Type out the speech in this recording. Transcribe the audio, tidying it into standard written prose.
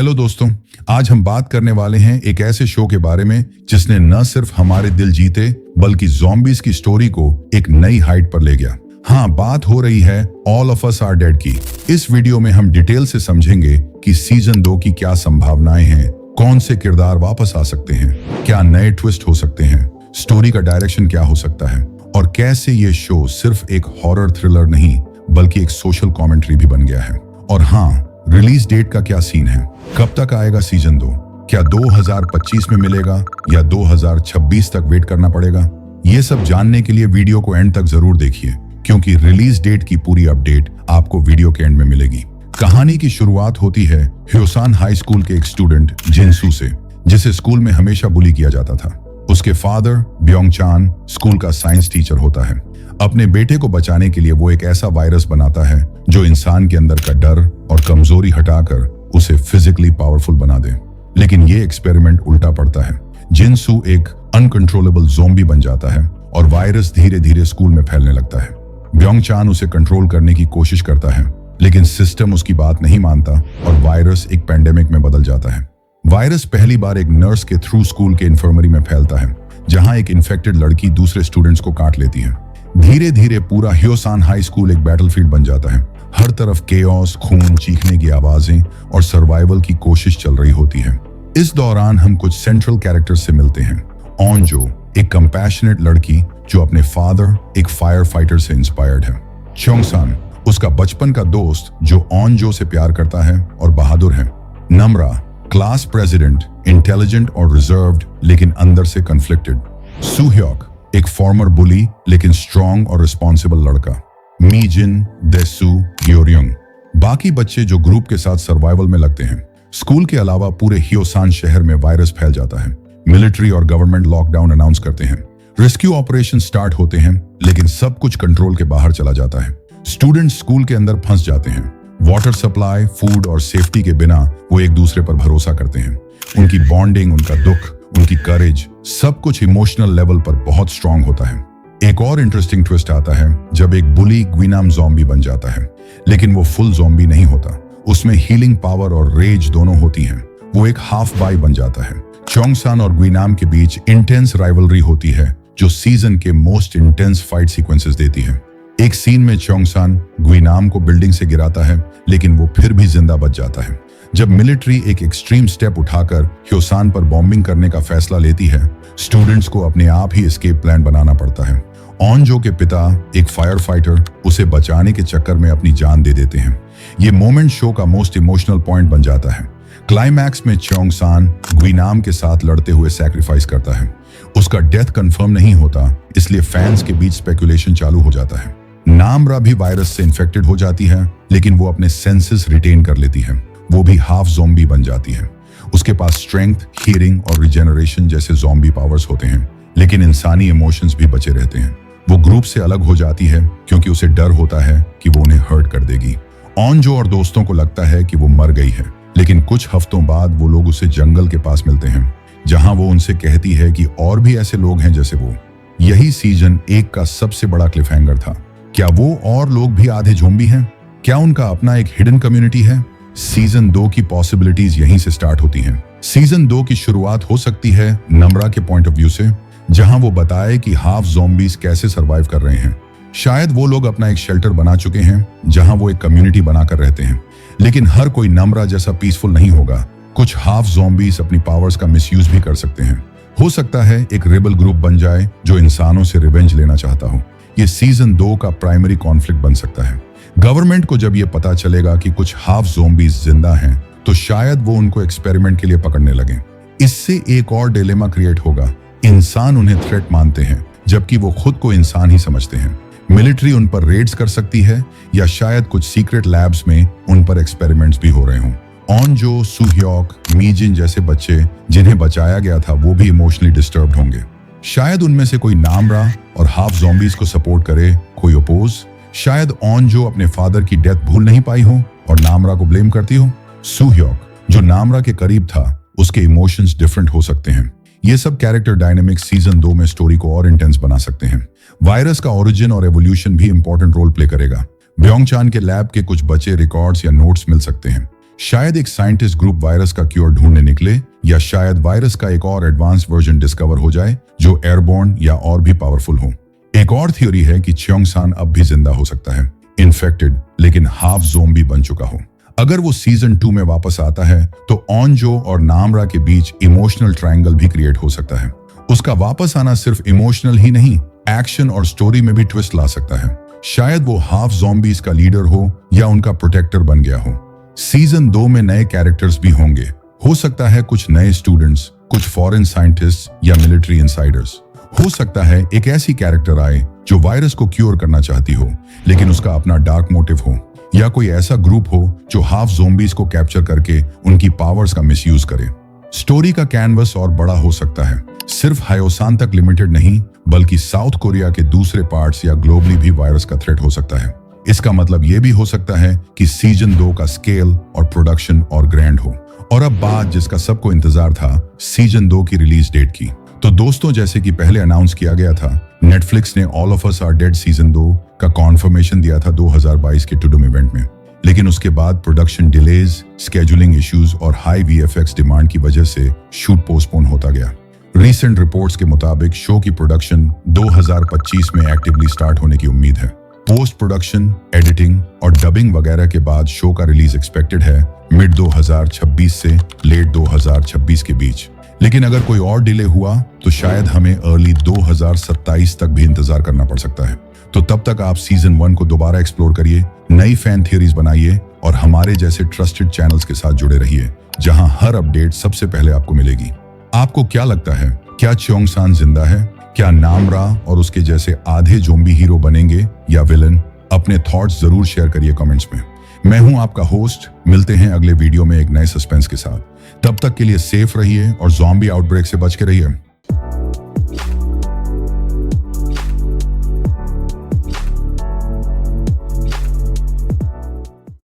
Hello दोस्तों, आज हम बात करने वाले हैं एक ऐसे शो के बारे में जिसने न सिर्फ हमारे दिल जीते बल्कि ज़ॉम्बीज़ की स्टोरी को एक नई हाइट पर ले गया। हाँ, बात हो रही है all of us are dead की। इस वीडियो में हम डिटेल से समझेंगे कि सीजन 2 की क्या संभावनाएं हैं, कौन से किरदार वापस आ सकते हैं, क्या नए ट्विस्ट हो सकते हैं, स्टोरी का डायरेक्शन क्या हो सकता है और कैसे ये शो सिर्फ एक हॉरर थ्रिलर नहीं बल्कि एक सोशल कॉमेंट्री भी बन गया है। और हाँ, रिलीज डेट का क्या सीन है, कब तक आएगा सीजन 2, क्या 2025 में मिलेगा या 2026 तक वेट करना पड़ेगा। ये सब जानने के लिए वीडियो को एंड तक जरूर देखिए, क्योंकि रिलीज डेट की पूरी अपडेट आपको वीडियो के एंड में मिलेगी। कहानी की शुरुआत होती है ह्योसान हाई स्कूल के एक स्टूडेंट जिनसू से, जिसे स्कूल में हमेशा बुली किया जाता था। उसके फादर ब्योंग चान स्कूल का साइंस टीचर होता है। अपने बेटे को बचाने के लिए वो एक ऐसा वायरस बनाता है जो इंसान के अंदर का डर और कमजोरी हटाकर उसे फिजिकली पावरफुल बना दे। लेकिन ये एक्सपेरिमेंट उल्टा पड़ता है। जिनसू एक अनकंट्रोलेबल ज़ॉम्बी बन जाता है और वायरस धीरे धीरे स्कूल में फैलने लगता है। ब्योंग चान उसे कंट्रोल करने की कोशिश करता है, लेकिन सिस्टम उसकी बात नहीं मानता और वायरस एक पैंडेमिक में बदल जाता है। वायरस पहली बार एक नर्स के थ्रू स्कूल के इन्फर्मरी में फैलता है, जहां एक इन्फेक्टेड लड़की दूसरे स्टूडेंट्स को काट लेती है। धीरे धीरे पूरा ह्योसान हाई स्कूल एक बैटलफील्ड बन जाता है। हर तरफ केओस, खून, चीखने की आवाजें और सर्वाइवल की कोशिश चल रही होती है। इस दौरान हम कुछ सेंट्रल कैरेक्टर्स से मिलते हैं। ऑनजो, एक कंपैशनेट लड़की जो अपने फादर एक फायर फाइटर से इंस्पायर्ड है। चोंगसान, उसका बचपन का दोस्त जो ऑनजो से प्यार करता है और बहादुर है। नम्रा, क्लास प्रेसिडेंट, इंटेलिजेंट और रिजर्व्ड लेकिन अंदर से कन्फ्लिक्टेड। सुह्योक, एक फॉर्मर बुली लेकिन स्ट्रॉन्ग और रिस्पॉन्सिबल लड़का। मीजिन, देसू, ग्योरियोंग, बाकी बच्चे जो ग्रुप के साथ सर्वाइवल में लगते हैं। स्कूल के अलावा पूरे ह्योसान शहर में वायरस फैल जाता है। मिलिट्री और गवर्नमेंट लॉकडाउन अनाउंस करते हैं। रेस्क्यू ऑपरेशन स्टार्ट होते हैं, लेकिन सब कुछ कंट्रोल के बाहर चला जाता है। स्टूडेंट्स स्कूल के अंदर फंस जाते हैं। वाटर सप्लाई, फूड और सेफ्टी के बिना वो एक दूसरे पर भरोसा करते हैं। उनकी बॉन्डिंग, उनका दुख, उनकी करेज, सब कुछ इमोशनल लेवल पर बहुत स्ट्रांग होता है। एक और इंटरेस्टिंग ट्विस्ट आता है जब एक बुली ग्विनाम ज़ॉम्बी बन जाता है, लेकिन वो फुल ज़ॉम्बी नहीं होता। उसमें हीलिंग पावर और रेज दोनों होती हैं। वो एक हाफ बाई बन जाता है। चोंगसान और ग्विनाम के बीच इंटेंस राइवलरी होती है जो सीजन के मोस्ट इंटेंस फाइट सीक्वेंसेस देती है। एक सीन में चोंगसान ग्विनाम को बिल्डिंग से गिराता है, लेकिन वो फिर भी जिंदा बच जाता है। जब मिलिट्री एक एक्सट्रीम स्टेप उठाकर ह्योसान पर बॉम्बिंग करने का फैसला लेती है, स्टूडेंट्स को अपने आप ही एस्केप प्लान बनाना पड़ता है। ऑनजो के पिता, एक फायर फाइटर, उसे बचाने के चक्कर में अपनी जान दे देते हैं। ये मोमेंट शो का मोस्ट इमोशनल पॉइंट बन जाता है। क्लाइमैक्स में चोंगसान ग्विनाम के साथ लड़ते हुए सैक्रिफाइस करता है। उसका डेथ कंफर्म नहीं होता, इसलिए फैंस के बीच स्पेकुलेशन चालू हो जाता है। नामरा भी वायरस से इन्फेक्टेड हो जाती है, लेकिन वो अपने सेंसेस रिटेन कर लेती है। वो भी हाफ ज़ॉम्बी बन जाती है। उसके पास स्ट्रेंथ, हीलिंग और रिजेनरेशन जैसे ज़ॉम्बी पावर्स होते हैं, लेकिन इंसानी इमोशंस भी बचे रहते हैं। वो ग्रुप से अलग हो जाती है क्योंकि उसे डर होता है कि वो उन्हें हर्ट कर देगी। ऑनजो और दोस्तों को लगता है कि वो मर गई है, लेकिन कुछ हफ्तों बाद वो लोग उसे जंगल के पास मिलते हैं, जहां वो उनसे कहती है कि और भी ऐसे लोग हैं जैसे वो। यही सीजन 1 का सबसे बड़ा क्लिफहैंगर था। क्या वो और लोग भी आधे ज़ॉम्बी हैं? क्या उनका अपना एक हिडन कम्युनिटी है? सीजन 2 की पॉसिबिलिटीज यहीं से स्टार्ट होती हैं। सीजन 2 की शुरुआत हो सकती है नम्रा के पॉइंट ऑफ व्यू से, जहां वो बताए कि हाफ ज़ॉम्बीज कैसे सरवाइव कर रहे हैं। शायद वो लोग अपना एक शेल्टर बना चुके हैं जहां वो एक कम्युनिटी बनाकर रहते हैं, लेकिन हर कोई नम्रा जैसा पीसफुल नहीं होगा। कुछ हाफ ज़ॉम्बीज अपनी पावर्स का मिसयूज भी कर सकते हैं। हो सकता है एक रेबल ग्रुप बन जाए जो इंसानों से रिवेंज लेना चाहता हो। ये सीजन 2 का प्राइमरी कॉन्फ्लिक्ट बन सकता है। गवर्नमेंट को जब ये पता चलेगा कि कुछ हाफ ज़ॉम्बीज जिंदा हैं, तो शायद वो उनको एक्सपेरिमेंट के लिए पकड़ने लगे। इससे एक और डिलेमा क्रिएट होगा। इंसान उन्हें थ्रेट मानते हैं, जबकि वो खुद को इंसान ही समझते हैं। मिलिट्री उन पर रेड्स कर सकती है, या शायद कुछ सीक्रेट लैब्स में उन पर एक्सपेरिमेंट्स भी हो रहे हों। ऑनजो, सुह्योक, मीजिन जैसे बच्चे जिन्हें बचाया गया था, वो भी इमोशनली डिस्टर्ब्ड होंगे। शायद उनमें से कोई नामरा और हाफ ज़ॉम्बीज को सपोर्ट करे, कोई अपोज। शायद ऑनजो अपने फादर की डेथ भूल नहीं पाई हो और नामरा को ब्लेम करती हो। सुह्योक, जो नामरा के करीब था, उसके इमोशंस डिफरेंट हो सकते हैं। ये सब कैरेक्टर डायनेमिक्स सीजन 2 में स्टोरी को और इंटेंस बना सकते हैं। वायरस का ओरिजिन और एवोल्यूशन भी इंपॉर्टेंट रोल प्ले करेगा। ब्योंग चान के लैब के कुछ बचे रिकॉर्ड्स या नोट्स मिल सकते हैं। शायद एक साइंटिस्ट ग्रुप वायरस का क्योर ढूंढने निकले, या शायद वायरस का एक और एडवांस वर्जन डिस्कवर हो जाए जो एयरबोर्न या और भी पावरफुल हो। एक और थ्योरी है कि च्योंग-सान अब भी जिंदा हो सकता है, इन्फेक्टेड लेकिन हाफ ज़ोंबी बन चुका हो। अगर वो सीजन 2 में वापस आता है तो ऑनजो और नामरा के बीच इमोशनल ट्रायंगल भी क्रिएट हो सकता है। उसका वापस आना सिर्फ इमोशनल ही नहीं, एक्शन और स्टोरी में भी ट्विस्ट ला सकता है। शायद वो हाफ ज़ॉम्बीज का लीडर हो या उनका प्रोटेक्टर बन गया हो। सीजन 2 में नए कैरेक्टर्स भी होंगे। हो सकता है कुछ नए स्टूडेंट्स, कुछ फॉरेन साइंटिस्ट या मिलिट्री इनसाइडर्स। हो सकता है एक ऐसी कैरेक्टर आए जो वायरस को क्योर करना चाहती हो लेकिन उसका अपना डार्क मोटिव हो, या कोई ऐसा ग्रुप हो जो हाफ ज़ॉम्बीज को कैप्चर करके उनकी पावर्स का मिसयूज करे। स्टोरी का कैनवस और बड़ा हो सकता है, सिर्फ हायोसान तक लिमिटेड नहीं बल्कि साउथ कोरिया के दूसरे पार्ट्स या ग्लोबली भी वायरस का थ्रेट हो सकता है। इसका मतलब यह भी हो सकता है कि सीजन 2 का स्केल और प्रोडक्शन और ग्रैंड हो। और अब बात जिसका सबको इंतजार था, सीजन 2 की रिलीज डेट की। तो दोस्तों, जैसे कि पहले अनाउंस किया गया था, नेटफ्लिक्स ने all of us are dead season 2 का कॉन्फर्मेशन दिया था 2022 के टुडुम इवेंट में। लेकिन उसके बाद प्रोडक्शन डिलेज, स्केड्यूलिंग इश्यूज और हाई वीएफएक्स डिमांड की वजह से शूट पोस्टपोन होता गया। रीसेंट रिपोर्ट्स के मुताबिक शो की प्रोडक्शन 2025 में एक्टिवली स्टार्ट होने की उम्मीद है। पोस्ट प्रोडक्शन, एडिटिंग और डबिंग वगैरह के बाद शो का रिलीज एक्सपेक्टेड है मिड 2026 से लेट 2026 के बीच। लेकिन अगर कोई और डिले हुआ तो शायद हमें अर्ली 2027 तक भी इंतजार करना पड़ सकता है। तो तब तक आप सीजन 1 को दोबारा एक्सप्लोर करिए, नई फैन थियरीज बनाइए और हमारे जैसे ट्रस्टेड चैनल्स के साथ जुड़े रहिए, जहां हर अपडेट सबसे पहले आपको मिलेगी। आपको क्या लगता है, क्या च्योंग-सान जिंदा है? क्या नामरा और उसके जैसे आधे ज़ॉम्बी हीरो बनेंगे या विलन? अपने थॉट्स जरूर शेयर करिए कमेंट्स में। मैं हूं आपका होस्ट, मिलते हैं अगले वीडियो में एक नए सस्पेंस के साथ। तब तक के लिए सेफ रहिए और ज़ॉम्बी आउटब्रेक से बच के रहिए।